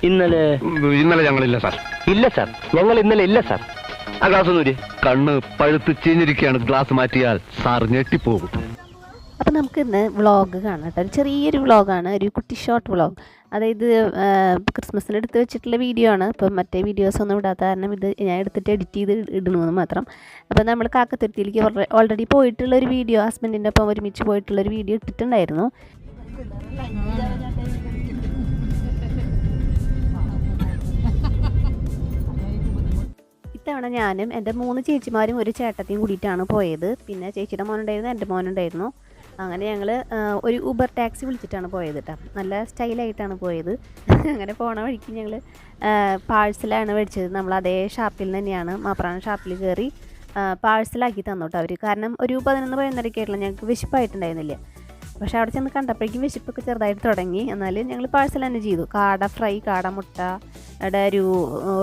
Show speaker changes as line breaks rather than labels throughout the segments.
ഇന്നലെ ഞങ്ങളില്ല സാർ.
ഇല്ല സാർ, ഞങ്ങൾ ഇന്നലെ ഇല്ല സാർ.
ആ ഗ്ലാസ് ഒന്നൂര്. കണ്ണ് പഴുത്ത് ചീഞ്ഞിരിക്കുകയാണ്. ഗ്ലാസ് മാറ്റിയാൽ സാർ ഞെട്ടിപ്പോകും.
അപ്പോൾ നമുക്ക് ഇന്ന് വ്ളോഗ് കാണാം കേട്ടോ. ഒരു ചെറിയൊരു വ്ളോഗാണ്, ഒരു കുട്ടി ഷോർട്ട് വ്ളോഗ്. അതായത് ക്രിസ്മസിന് എടുത്ത് വെച്ചിട്ടുള്ള വീഡിയോ ആണ്. ഇപ്പം മറ്റേ വീഡിയോസ് ഒന്നും ഇടാത്ത കാരണം ഇത് ഞാൻ എടുത്തിട്ട് എഡിറ്റ് ചെയ്ത് ഇടണമെന്ന് മാത്രം. അപ്പോൾ നമ്മൾ കാക്കത്തുരുത്തിയിലേക്ക് ഓൾറെഡി പോയിട്ടുള്ളൊരു വീഡിയോ, ഹസ്ബൻഡിൻ്റെ ഒപ്പം ഒരുമിച്ച് പോയിട്ടുള്ളൊരു വീഡിയോ ഇട്ടിട്ടുണ്ടായിരുന്നു. ഇത്തവണ ഞാനും എൻ്റെ 3 ചേച്ചിമാരും ഒരു ചേട്ടത്തിയും കൂടിയിട്ടാണ് പോയത്. പിന്നെ ചേച്ചിയുടെ മോനുണ്ടായിരുന്നു, എൻ്റെ മോനുണ്ടായിരുന്നു. അങ്ങനെ ഞങ്ങൾ ഒരു ഊബർ ടാക്സി വിളിച്ചിട്ടാണ് പോയത് കേട്ടോ. നല്ല സ്റ്റൈലായിട്ടാണ് പോയത്. അങ്ങനെ പോണ വഴിക്ക് ഞങ്ങൾ പാഴ്സലാണ് മേടിച്ചത്. നമ്മൾ അതേ ഷാപ്പിൽ തന്നെയാണ്, മാപ്രാണ ഷാപ്പിൽ കയറി പാഴ്സലാക്കി തന്നു കേട്ടോ അവർ. കാരണം ഒരു 11-11:30 ഞങ്ങൾക്ക് വിശപ്പായിട്ടുണ്ടായിരുന്നില്ല. പക്ഷേ അവിടെ ചെന്ന് കണ്ടപ്പോഴേക്കും വിശപ്പൊക്കെ ചെറുതായിട്ട് തുടങ്ങി. എന്നാലും ഞങ്ങൾ പാഴ്സൽ തന്നെ ചെയ്തു. കാട ഫ്രൈ, കാട മുട്ട, അവിടെ ഒരു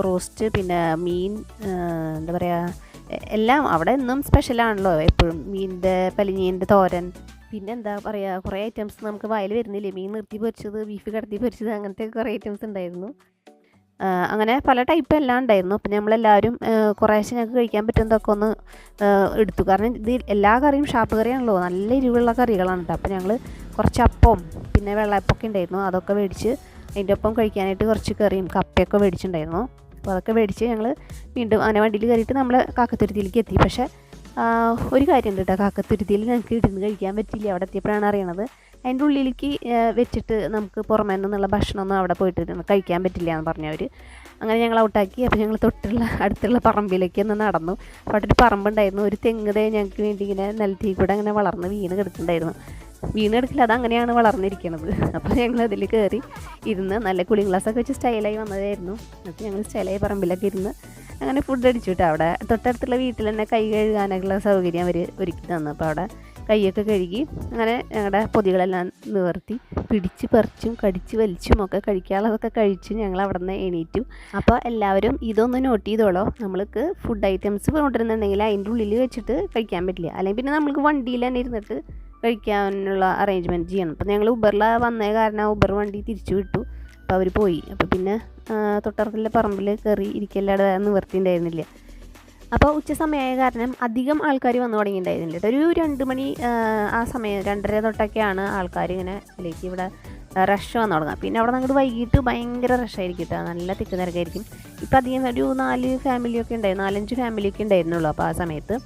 റോസ്റ്റ്, പിന്നെ മീൻ, എന്താ പറയുക, എല്ലാം അവിടെ എന്നും സ്പെഷ്യലാണല്ലോ എപ്പോഴും. മീനിൻ്റെ പലിഞ്ഞീൻ്റെ തോരൻ, പിന്നെ എന്താ പറയുക, കുറേ ഐറ്റംസ് നമുക്ക് വായിൽ വരുന്നില്ലേ. മീൻ നിർത്തി പൊരിച്ചത്, ബീഫ് കടത്തി പൊരിച്ചത്, അങ്ങനത്തെ കുറേ ഐറ്റംസ് ഉണ്ടായിരുന്നു. അങ്ങനെ പല ടൈപ്പ് എല്ലാം ഉണ്ടായിരുന്നു. അപ്പം നമ്മളെല്ലാവരും കുറേശ്ശെ ഞങ്ങൾക്ക് കഴിക്കാൻ പറ്റുന്നതൊക്കെ ഒന്ന് എടുത്തു. കാരണം ഇത് എല്ലാ കറിയും ഷാപ്പ് കറിയാണല്ലോ, നല്ല എരിവുള്ള കറികളാണ് കേട്ടോ. അപ്പോൾ ഞങ്ങൾ കുറച്ച് അപ്പവും പിന്നെ വെള്ളയപ്പമൊക്കെ ഉണ്ടായിരുന്നു, അതൊക്കെ മേടിച്ച് അതിൻ്റെ ഒപ്പം കഴിക്കാനായിട്ട് കുറച്ച് കറിയും കപ്പയൊക്കെ മേടിച്ചിട്ടുണ്ടായിരുന്നു. അപ്പോൾ അതൊക്കെ മേടിച്ച് ഞങ്ങൾ വീണ്ടും അങ്ങനെ വണ്ടിയിൽ കയറിയിട്ട് നമ്മൾ കാക്കത്തുരുത്തിയിലേക്ക് എത്തി. പക്ഷേ ഒരു കാര്യമുണ്ട് കേട്ടോ, കാക്കത്തുരുത്തിയിൽ ഞങ്ങൾക്ക് ഇരുന്ന് കഴിക്കാൻ പറ്റില്ല. അവിടെ എത്തിയപ്പോഴാണ് അറിയണത് അതിൻ്റെ ഉള്ളിലേക്ക് വെച്ചിട്ട് നമുക്ക് പുറമേ നിന്നുള്ള ഭക്ഷണമൊന്നും അവിടെ പോയിട്ട് കഴിക്കാൻ പറ്റില്ല എന്ന് പറഞ്ഞവർ. അങ്ങനെ ഞങ്ങൾ ഔട്ടാക്കി. അപ്പോൾ ഞങ്ങൾ അടുത്തുള്ള പറമ്പിലേക്ക് ഒന്ന് നടന്നു. അപ്പോൾ അവിടെ ഒരു പറമ്പുണ്ടായിരുന്നു. ഒരു തെങ്ങ് തൈ ഞങ്ങൾക്ക് വേണ്ടി ഇങ്ങനെ നിലത്തിൽ കൂടെ അങ്ങനെ വളർന്ന് വീണ് കിടക്കുന്നുണ്ടായിരുന്നു. വീണ് കിടക്കില്ല, അതങ്ങനെയാണ് വളർന്നിരിക്കുന്നത്. അപ്പോൾ ഞങ്ങൾ അതിൽ കയറി ഇരുന്ന് നല്ല കൂളിംഗ് ഗ്ലാസ്സൊക്കെ വെച്ച് സ്റ്റൈലായി വന്നതായിരുന്നു. അപ്പോൾ ഞങ്ങൾ സ്റ്റൈലായി പറമ്പിലൊക്കെ ഇരുന്ന് അങ്ങനെ ഫുഡ് അടിച്ചു കേട്ടോ. അവിടെ തൊട്ടടുത്തുള്ള വീട്ടിൽ തന്നെ കൈ കഴുകാനൊക്കെയുള്ള സൗകര്യം അവർ ഒരുക്കി തന്നു. അപ്പോൾ അവിടെ കൈയൊക്കെ കഴുകി അങ്ങനെ ഞങ്ങളുടെ പൊതികളെല്ലാം നിവർത്തി പിടിച്ച് പറിച്ചും കടിച്ച് വലിച്ചും ഒക്കെ കഴിക്കാനുള്ളതൊക്കെ കഴിച്ച് ഞങ്ങൾ അവിടെ നിന്ന് എണീറ്റു. അപ്പോൾ എല്ലാവരും ഇതൊന്ന് നോട്ട് ചെയ്തോളോ. നമ്മൾക്ക് ഫുഡ് ഐറ്റംസ് കൊണ്ടുവരുന്നുണ്ടെങ്കിൽ അതിൻ്റെ ഉള്ളിൽ വെച്ചിട്ട് കഴിക്കാൻ പറ്റില്ല. അല്ലെങ്കിൽ പിന്നെ നമ്മൾക്ക് വണ്ടിയിൽ തന്നെ ഇരുന്നിട്ട് കഴിക്കാനുള്ള അറേഞ്ച്മെൻറ്റ് ചെയ്യണം. അപ്പോൾ ഞങ്ങൾ ഊബറിലാണ് വന്നേ കാരണം ഊബർ വണ്ടി തിരിച്ചു വിട്ടു. അപ്പോൾ അവർ പോയി. അപ്പോൾ പിന്നെ തൊട്ടടുത്തുള്ള പറമ്പിൽ കയറി ഇരിക്കല്ലാതെ നിവർത്തിയിട്ടുണ്ടായിരുന്നില്ല. അപ്പോൾ ഉച്ച സമയമായ കാരണം അധികം ആൾക്കാർ വന്നു തുടങ്ങിയിട്ടുണ്ടായിരുന്നില്ല. ഒരു 2 മണി ആ സമയം 2:30 തൊട്ടൊക്കെയാണ് ആൾക്കാർ ഇങ്ങനെ ഇതിലേക്ക് ഇവിടെ റഷ് വന്നു തുടങ്ങുക. പിന്നെ അവിടെ അങ്ങോട്ട് വൈകിട്ട് ഭയങ്കര റഷായിരിക്കും കേട്ടോ, നല്ല തിക്ക് തിരക്കായിരിക്കും. ഇപ്പോൾ അധികം ഒരു 4 ഫാമിലിയൊക്കെ ഉണ്ടായിരുന്നു, 4-5 ഫാമിലിയൊക്കെ ഉണ്ടായിരുന്നുള്ളൂ അപ്പോൾ ആ സമയത്ത്.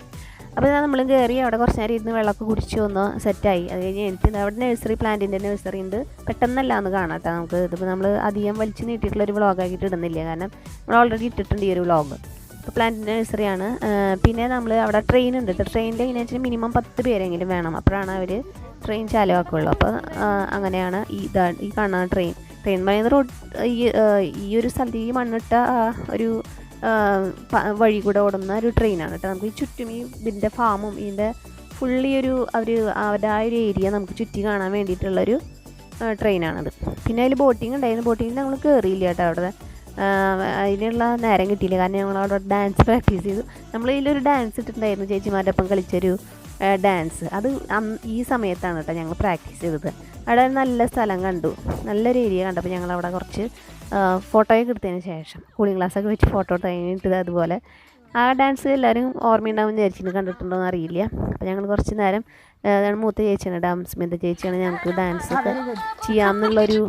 അപ്പോൾ നമ്മൾ കയറി അവിടെ കുറച്ച് നേരം ഇരുന്ന് വെള്ളമൊക്കെ കുടിച്ച് ഒന്ന് സെറ്റായി. അത് കഴിഞ്ഞ് എനിക്ക് അവിടെ നഴ്സറി, പ്ലാന്റിൻ്റെ നഴ്സറി ഉണ്ട്. പെട്ടെന്നല്ല ഒന്ന് കാണാം കേട്ടോ നമുക്ക്. ഇതിപ്പോൾ നമ്മൾ അധികം വലിച്ചു നീട്ടിയിട്ടുള്ളൊരു വ്ളോഗാക്കിയിട്ട് ഇടുന്നില്ല, കാരണം നമ്മൾ ഓൾറെഡി ഇട്ടിട്ടുണ്ട് ഈ ഒരു വ്ളോഗ്. അപ്പോൾ പ്ലാന്റിൻ്റെ നഴ്സറിയാണ്. പിന്നെ നമ്മൾ അവിടെ ട്രെയിൻ ഉണ്ട് കേട്ടോ. ട്രെയിനിൽ എങ്ങനെയാണെന്ന് വെച്ചാൽ മിനിമം 10 പേരെങ്കിലും വേണം, അപ്പോഴാണ് അവർ ട്രെയിൻ ചാലവാക്കുള്ളൂ. അപ്പോൾ അങ്ങനെയാണ് ഈ കാണുന്ന ട്രെയിൻ പറയുന്നത് റോഡ് ഈ ഒരു സ്ഥലത്ത് ഈ മണ്ണിട്ട ഒരു വഴി കൂടെ ഓടുന്ന ഒരു ട്രെയിനാണ് കേട്ടോ. നമുക്ക് ഈ ചുറ്റും ഇതിൻ്റെ ഫാമും ഇതിൻ്റെ ഫുള്ളി അവരുടെ ആ ഒരു ഏരിയ നമുക്ക് ചുറ്റി കാണാൻ വേണ്ടിയിട്ടുള്ളൊരു ട്രെയിനാണത്. പിന്നെ അതിൽ ബോട്ടിങ് ഉണ്ടായിരുന്നു. ബോട്ടിങ്ങിൽ നമ്മൾ കയറിയില്ല കേട്ടോ. അവിടെ അതിനുള്ള നേരം കിട്ടിയില്ല, കാരണം ഞങ്ങൾ അവിടെ ഡാൻസ് പ്രാക്ടീസ് ചെയ്തു. നമ്മൾ ഇതിലൊരു ഡാൻസ് ഇട്ടിട്ടുണ്ടായിരുന്നു, ചേച്ചിമാരുടെ ഒപ്പം കളിച്ചൊരു ഡാൻസ്. അത് ഈ സമയത്താണ് കേട്ടോ ഞങ്ങൾ പ്രാക്ടീസ് ചെയ്തത്. അവിടെ നല്ല സ്ഥലം കണ്ടു, നല്ലൊരു ഏരിയ കണ്ടപ്പോൾ ഞങ്ങൾ അവിടെ കുറച്ച് ഫോട്ടോയൊക്കെ എടുത്തതിന് ശേഷം കൂളിംഗ് ഗ്ലാസ്സൊക്കെ വെച്ച് ഫോട്ടോ കഴിഞ്ഞിട്ട് അതുപോലെ ആ ഡാൻസ് എല്ലാവരും ഓർമ്മയുണ്ടാവുമെന്ന് വിചാരിച്ചിട്ട് കണ്ടിട്ടുണ്ടോ എന്ന് അറിയില്ല. അപ്പോൾ ഞങ്ങൾ കുറച്ച് നേരം മൂത്ത ചേച്ചിയാണ്, സ്മിത ചേച്ചിയാണ് ഞങ്ങൾക്ക് ഡാൻസ് ഒക്കെ ചെയ്യാമെന്നുള്ളൊരു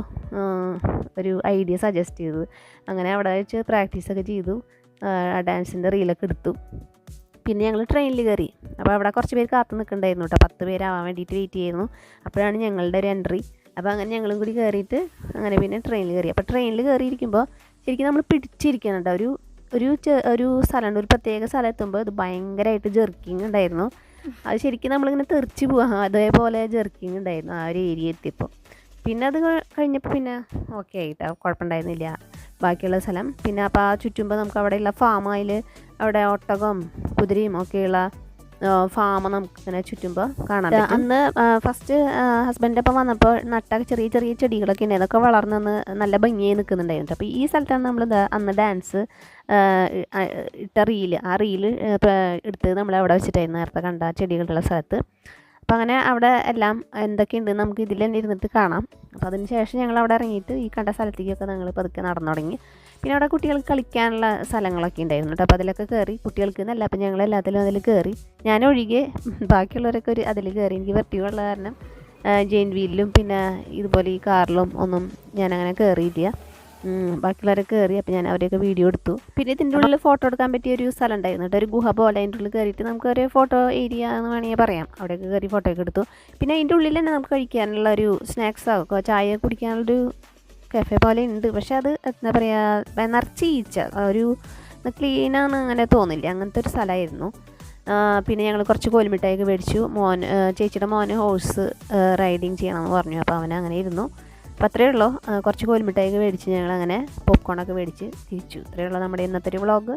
ഐഡിയ സജസ്റ്റ് ചെയ്തത്. അങ്ങനെ അവിടെ വെച്ച് പ്രാക്ടീസൊക്കെ ചെയ്തു, ആ ഡാൻസിൻ്റെ റീലൊക്കെ എടുത്തു. പിന്നെ ഞങ്ങൾ ട്രെയിനിൽ കയറി. അപ്പോൾ അവിടെ കുറച്ച് പേര് കാത്തു നിൽക്കുന്നുണ്ടായിരുന്നു കേട്ടോ, 10 പേരാവാൻ വേണ്ടിയിട്ട് വെയിറ്റ് ചെയ്യുന്നു. അപ്പോഴാണ് ഞങ്ങളുടെ ഒരു എൻട്രി. അപ്പോൾ അങ്ങനെ ഞങ്ങളും കൂടി കയറിയിട്ട് അങ്ങനെ പിന്നെ ട്രെയിനിൽ കയറി. അപ്പോൾ ട്രെയിനിൽ കയറിയിരിക്കുമ്പോൾ ശരിക്കും നമ്മൾ പിടിച്ചിരിക്കണം കേട്ടോ. ഒരു സ്ഥലമുണ്ട്, ഒരു പ്രത്യേക സ്ഥലം എത്തുമ്പോൾ ഇത് ഭയങ്കരമായിട്ട് ജെർക്കിങ് ഉണ്ടായിരുന്നു. അത് ശരിക്കും നമ്മളിങ്ങനെ തെറിച്ച് പോവാം, അതേപോലെ ജെർക്കിങ് ഉണ്ടായിരുന്നു ആ ഒരു ഏരിയ എത്തിയപ്പോൾ. പിന്നെ അത് കഴിഞ്ഞപ്പോൾ പിന്നെ ഓക്കെ ആയിട്ടോ, കുഴപ്പമുണ്ടായിരുന്നില്ല ബാക്കിയുള്ള സ്ഥലം. പിന്നെ അപ്പോൾ ആ ചുറ്റുമ്പോൾ നമുക്ക് അവിടെയുള്ള ഫാമിൽ അവിടെ ഒട്ടകവും കുതിരയും ഒക്കെയുള്ള ഫാം നമുക്കിങ്ങനെ ചുറ്റുമ്പോൾ കാണാം. അന്ന് ഫസ്റ്റ് ഹസ്ബൻഡിൻ്റെ ഒപ്പം വന്നപ്പോൾ നട്ട ചെറിയ ചെറിയ ചെടികളൊക്കെ ഉണ്ട്, അതൊക്കെ വളർന്ന് നല്ല ഭംഗിയായി നിൽക്കുന്നുണ്ടായിരുന്നു. അപ്പോൾ ഈ സ്ഥലത്താണ് നമ്മൾ അന്ന് ഡാൻസ് ഇട്ട റീല് എടുത്ത് നമ്മൾ അവിടെ വെച്ചിട്ടായിരുന്നു നേരത്തെ കണ്ട ചെടികളുള്ള സ്ഥലത്ത്. അപ്പോൾ അങ്ങനെ അവിടെ എല്ലാം എന്തൊക്കെയുണ്ടെന്ന് നമുക്ക് ഇതിൽ തന്നെ ഇരുന്നിട്ട് കാണാം. അപ്പോൾ അതിന് ശേഷം ഞങ്ങൾ അവിടെ ഇറങ്ങിയിട്ട് ഈ കണ്ട സ്ഥലത്തേക്കൊക്കെ ഞങ്ങൾ പതുക്കെ നടന്നു തുടങ്ങി. പിന്നെ അവിടെ കുട്ടികൾക്ക് കളിക്കാനുള്ള സ്ഥലങ്ങളൊക്കെ ഉണ്ടായിരുന്നു കേട്ടോ. അപ്പോൾ അതിലൊക്കെ കയറി, കുട്ടികൾക്ക് എന്നല്ല, അപ്പോൾ ഞങ്ങൾ എല്ലാത്തിലും അതിൽ കയറി. ഞാനൊഴികെ ബാക്കിയുള്ളവരൊക്കെ അതിൽ കയറി. എനിക്ക് വെർട്ടിയുള്ള കാരണം ജെയിൻ വീലിലും പിന്നെ ഇതുപോലെ ഈ കാറിലും ഒന്നും ഞാനങ്ങനെ കയറിയില്ല. ബാക്കിയുള്ളവരൊക്കെ കയറി. അപ്പോൾ ഞാൻ അവരെയൊക്കെ വീഡിയോ എടുത്തു. പിന്നെ ഇതിൻ്റെ ഉള്ളിൽ ഫോട്ടോ എടുക്കാൻ പറ്റിയ ഒരു സ്ഥലം ഉണ്ടായിരുന്നു കേട്ടോ, ഒരു ഗുഹ പോലെ. അതിൻ്റെ ഉള്ളിൽ കയറിയിട്ട് നമുക്ക് ഒരു ഫോട്ടോ ഏരിയ എന്ന് വേണമെങ്കിൽ പറയാം. അവിടെയൊക്കെ കയറി ഫോട്ടോ ഒക്കെ എടുത്തു. പിന്നെ അതിൻ്റെ ഉള്ളിൽ തന്നെ നമുക്ക് കഴിക്കാനുള്ള ഒരു സ്നാക്സ് ആക്കുക, ചായ കുടിക്കാനുള്ളൊരു കഫേ പോലെ ഉണ്ട്. പക്ഷെ അത് എന്താ പറയുക, നിറച്ച് ഈച്ച, ഒരു ക്ലീനാണ് അങ്ങനെ തോന്നില്ല, അങ്ങനത്തെ ഒരു സ്ഥലമായിരുന്നു. പിന്നെ ഞങ്ങൾ കുറച്ച് കോൽമിഠായിയൊക്കെ മേടിച്ചു. ചേച്ചിയുടെ മോന് ഹോഴ്സ് റൈഡിങ് ചെയ്യണമെന്ന് പറഞ്ഞു. അപ്പോൾ അവൻ അങ്ങനെ ഇരുന്നു. അപ്പോൾ അത്രയേ ഉള്ളൂ. കുറച്ച് കോൽമിഠായിയൊക്കെ മേടിച്ച് ഞങ്ങളങ്ങനെ പോപ്കോണൊക്കെ മേടിച്ച് തിരിച്ചു. ഇത്രയേ ഉള്ളൂ നമ്മുടെ ഇന്നത്തെ ഒരു വ്ളോഗ്.